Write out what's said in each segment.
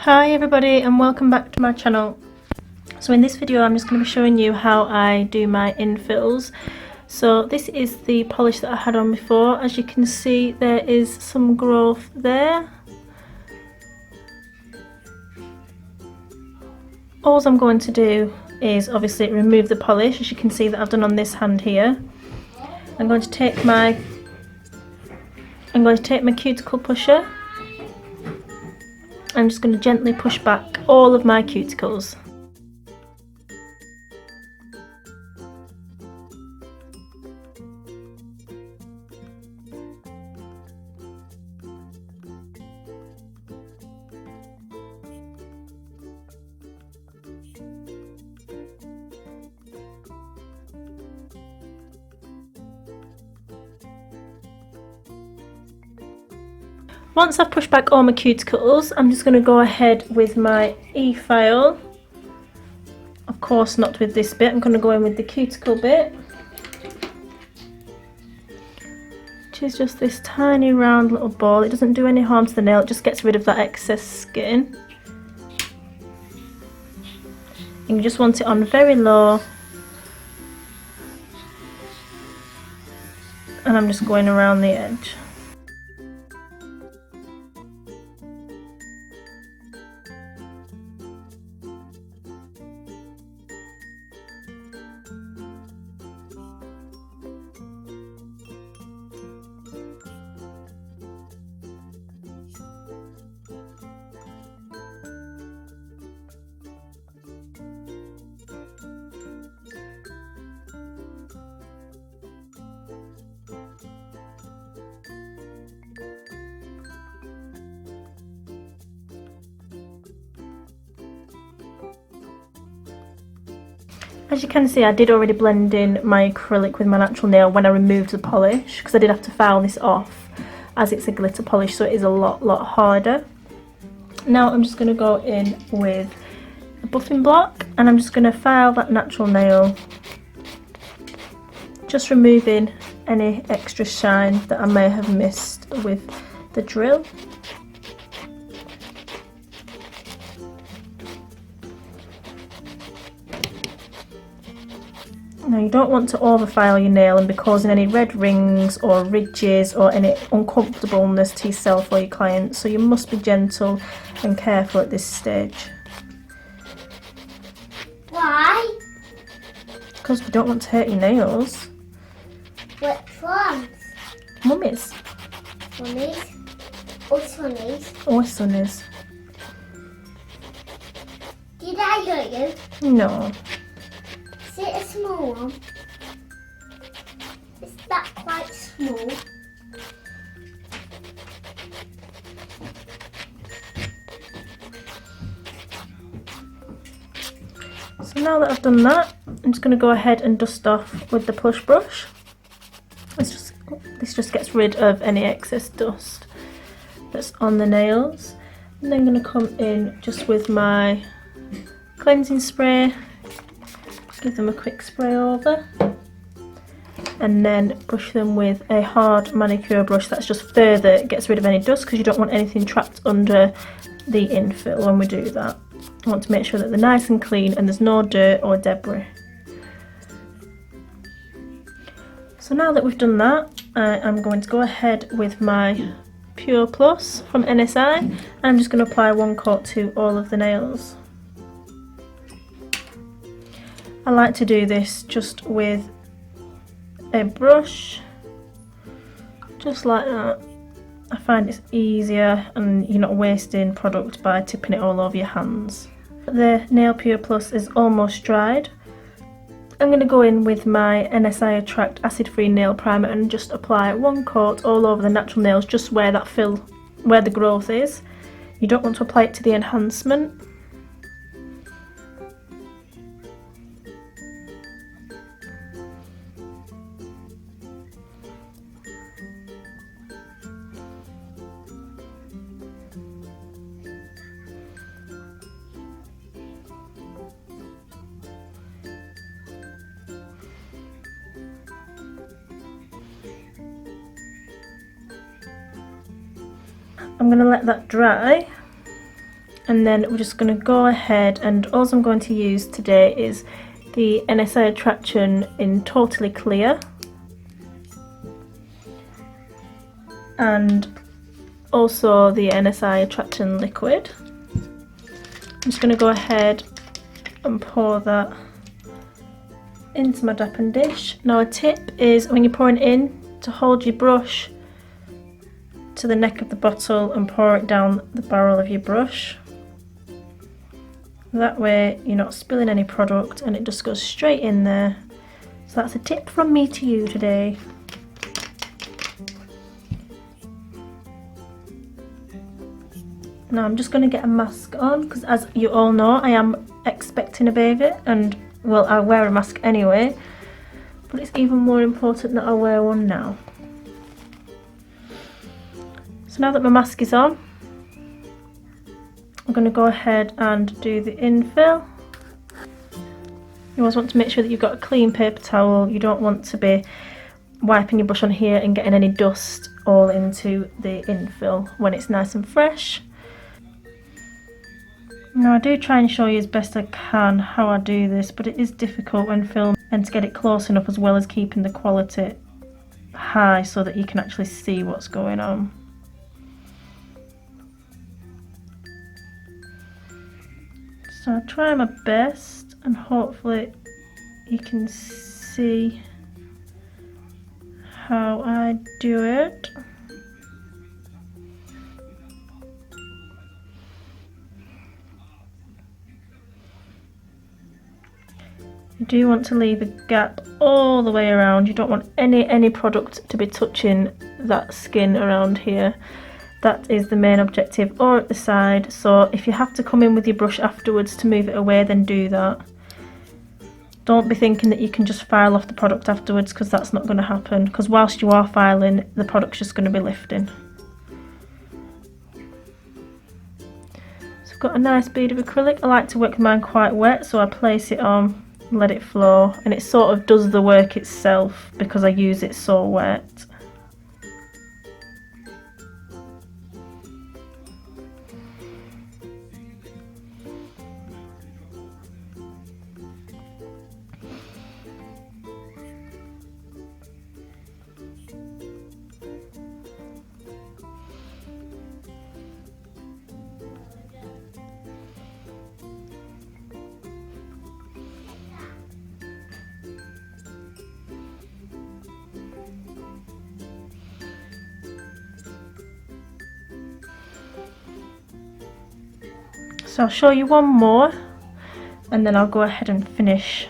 Hi everybody and welcome back to my channel. So in this video I'm just going to be showing you how I do my infills. So this is the polish that I had on before. As you can see, there is some growth there. All I'm going to do is obviously remove the polish, as you can see that I've done on this hand here. I'm going to take my cuticle pusher. I'm just going to gently push back all of my cuticles. Once I've pushed back all my cuticles, I'm just going to go ahead with my e-file. Of course not with this bit, I'm going to go in with the cuticle bit, which is just this tiny round little ball. It doesn't do any harm to the nail, it just gets rid of that excess skin. And you just want it on very low. And I'm just going around the edge. As you can see, I did already blend in my acrylic with my natural nail when I removed the polish, because I did have to file this off as it's a glitter polish, so it is a lot harder. Now I'm just going to go in with a buffing block and I'm just going to file that natural nail, just removing any extra shine that I may have missed with the drill. Now you don't want to overfile your nail and be causing any red rings or ridges or any uncomfortableness to yourself or your client, so you must be gentle and careful at this stage. Why? Because you don't want to hurt your nails. Which ones? Mummy's. Mummy's? Or Sonny's? Or Sonny's. Did I hurt you? No. Is it a small one? Is that quite small? So now that I've done that, I'm just going to go ahead and dust off with the plush brush. This just gets rid of any excess dust that's on the nails. And then I'm going to come in just with my cleansing spray. Give them a quick spray over and then brush them with a hard manicure brush that's just further gets rid of any dust, because you don't want anything trapped under the infill when we do that. I want to make sure that they're nice and clean and there's no dirt or debris. So now that we've done that, I'm going to go ahead with my Pure Plus from NSI and I'm just going to apply one coat to all of the nails. I like to do this just with a brush, just like that. I find it's easier and you're not wasting product by tipping it all over your hands. The Nail Pure Plus is almost dried. I'm going to go in with my NSI Attract Acid Free Nail Primer and just apply one coat all over the natural nails, just where where the growth is. You don't want to apply it to the enhancement. I'm going to let that dry And then we're just going to go ahead, and all I'm going to use today is the NSI Attraction in Totally Clear, and also the NSI Attraction Liquid. I'm just going to go ahead and pour that into my dapping dish. Now a tip is when you're pouring in, to hold your brush to the neck of the bottle and pour it down the barrel of your brush. That way you're not spilling any product and it just goes straight in there. So that's a tip from me to you today. Now I'm just going to get a mask on, because as you all know, I am expecting a baby, and well, I wear a mask anyway, but it's even more important that I wear one now. So now that my mask is on, I'm going to go ahead and do the infill. You always want to make sure that you've got a clean paper towel. You don't want to be wiping your brush on here and getting any dust all into the infill when it's nice and fresh. Now I do try and show you as best I can how I do this, but it is difficult when filming, and to get it close enough as well as keeping the quality high so that you can actually see what's going on. So I try my best, and hopefully you can see how I do it. You do want to leave a gap all the way around. You don't want any product to be touching that skin around here. That is the main objective, or at the side. So if you have to come in with your brush afterwards to move it away, then do that. Don't be thinking that you can just file off the product afterwards, because that's not going to happen, because whilst you are filing, the product's just going to be lifting. So I've got a nice bead of acrylic. I like to work mine quite wet, so I place it on, let it flow, and it sort of does the work itself because I use it so wet. So I'll show you one more, and then I'll go ahead and finish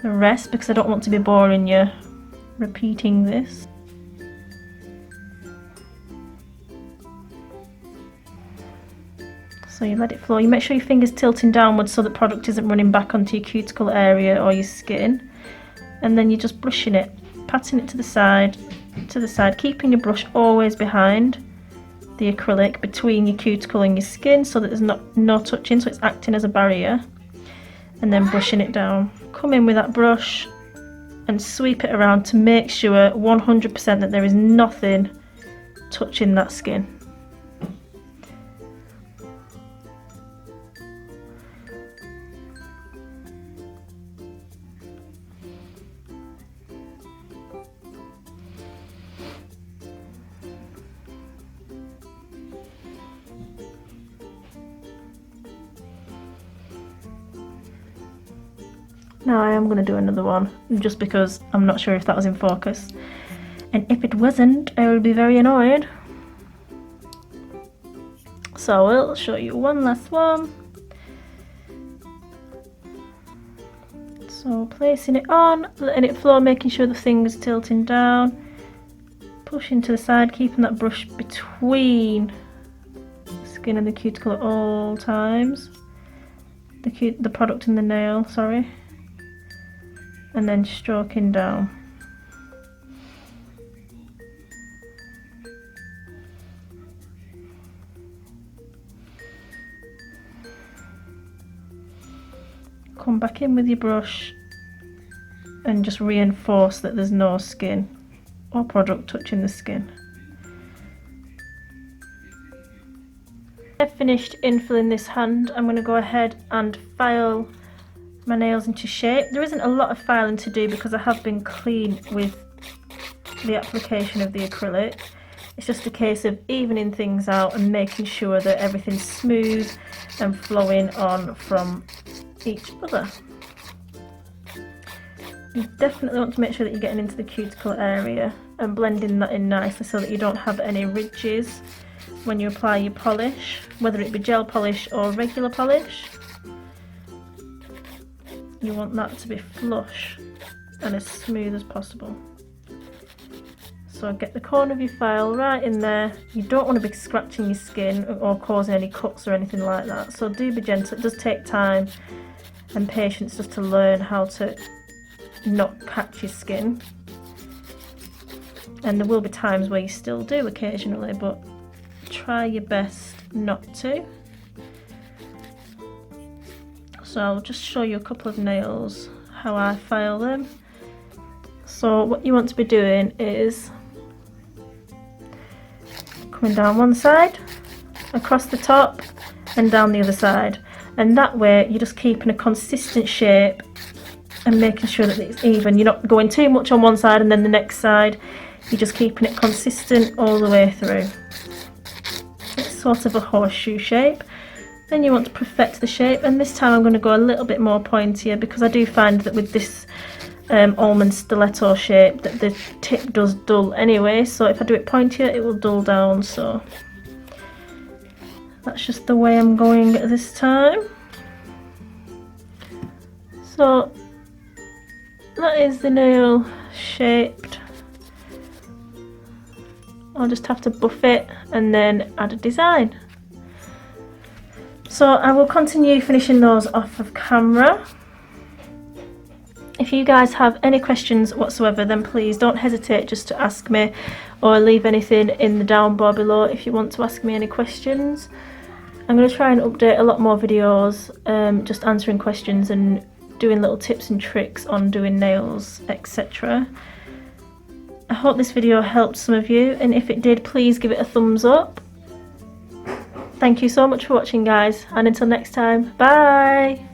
the rest, because I don't want to be boring you repeating this. So you let it flow. You make sure your finger's tilting downwards so the product isn't running back onto your cuticle area or your skin. And then you're just brushing it, patting it to the side, keeping your brush always behind the acrylic, between your cuticle and your skin, so that there's no touching, so it's acting as a barrier. And then brushing it down. Come in with that brush and sweep it around to make sure 100% that there is nothing touching that skin. Now I am going to do another one, just because I'm not sure if that was in focus. And if it wasn't, I will be very annoyed. So I will show you one last one. So placing it on, letting it flow, making sure the finger's tilting down. Pushing to the side, keeping that brush between the skin and the cuticle at all times. The product and the nail, sorry. And then stroking down. Come back in with your brush and just reinforce that there's no skin or product touching the skin. I've finished infilling this hand. I'm going to go ahead and file my nails into shape. There isn't a lot of filing to do because I have been clean with the application of the acrylic. It's just a case of evening things out and making sure that everything's smooth and flowing on from each other. You definitely want to make sure that you're getting into the cuticle area and blending that in nicely so that you don't have any ridges when you apply your polish, whether it be gel polish or regular polish. You want that to be flush and as smooth as possible. So get the corner of your file right in there. You don't want to be scratching your skin or causing any cuts or anything like that. So do be gentle. It does take time and patience just to learn how to not catch your skin. And there will be times where you still do occasionally, but try your best not to. So I'll just show you a couple of nails, how I file them. So what you want to be doing is coming down one side, across the top and down the other side, and that way you're just keeping a consistent shape and making sure that it's even. You're not going too much on one side and then the next side. You're just keeping it consistent all the way through. It's sort of a horseshoe shape. Then you want to perfect the shape, and this time I'm going to go a little bit more pointier because I do find that with this almond stiletto shape that the tip does dull anyway, so if I do it pointier it will dull down. So that's just the way I'm going this time. So that is the nail shaped. I'll just have to buff it and then add a design. So I will continue finishing those off of camera. If you guys have any questions whatsoever, then please don't hesitate just to ask me, or leave anything in the down bar below if you want to ask me any questions. I'm going to try and update a lot more videos, just answering questions and doing little tips and tricks on doing nails, etc. I hope this video helped some of you, and if it did, please give it a thumbs up. Thank you so much for watching, guys, and until next time, bye!